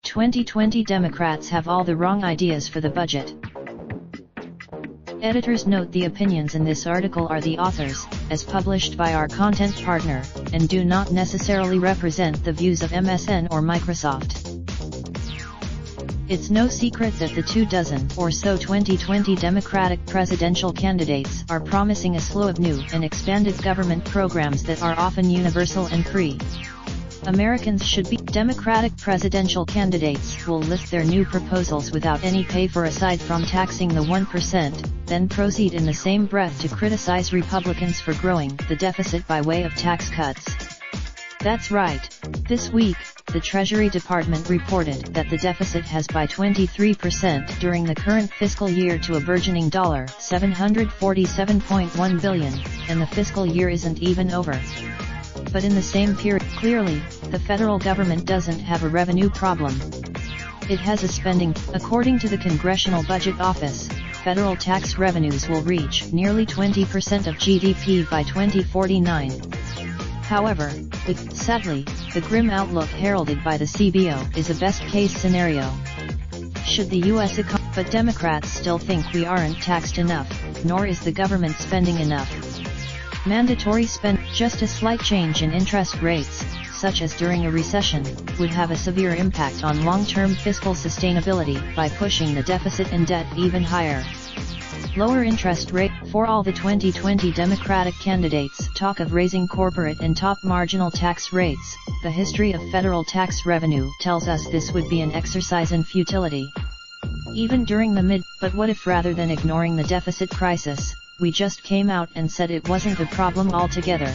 "2020 Democrats have all the wrong ideas for the budget." Editors note the opinions in this article are the authors, as published by our content partner, and do not necessarily represent the views of MSN or Microsoft. It's no secret that the 24 or so 2020 Democratic presidential candidates are promising a slew of new and expanded government programs that are often universal and free. Americans should be. Democratic presidential candidates will list their new proposals without any pay for aside from taxing the 1%, then proceed in the same breath to criticize Republicans for growing the deficit by way of tax cuts. That's right. This week, the Treasury Department reported that the deficit has by 23% during the current fiscal year to a burgeoning $747.1 billion, and the fiscal year isn't even over. But in the same period, clearly, the federal government doesn't have a revenue problem. It has a spending. According to the Congressional Budget Office, federal tax revenues will reach nearly 20% of GDP by 2049. However, sadly, the grim outlook heralded by the CBO is a best-case scenario. Should the U.S. But Democrats still think we aren't taxed enough, nor is the government spending enough. Mandatory spend. Just a slight change in interest rates, such as during a recession, would have a severe impact on long-term fiscal sustainability by pushing the deficit and debt even higher. Lower interest rate. For all the 2020 Democratic candidates talk of raising corporate and top marginal tax rates, the history of federal tax revenue tells us this would be an exercise in futility. Even during the but what if rather than ignoring the deficit crisis, we just came out and said it wasn't a problem altogether?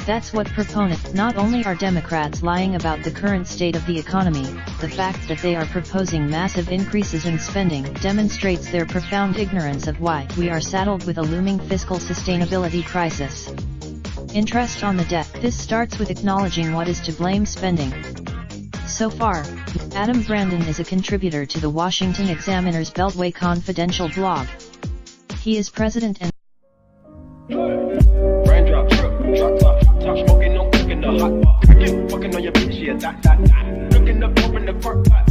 That's what proponents. Not only are Democrats lying about the current state of the economy, the fact that they are proposing massive increases in spending demonstrates their profound ignorance of why we are saddled with a looming fiscal sustainability crisis. Interest on the debt. This starts with acknowledging what is to blame spending. So far, Adam Brandon is a contributor to the Washington Examiner's Beltway Confidential blog. He is president and raindrop, drop top smoking, no cooking the hot pot. Fucking on your bitch, yeah, that. Looking up, open the park pot.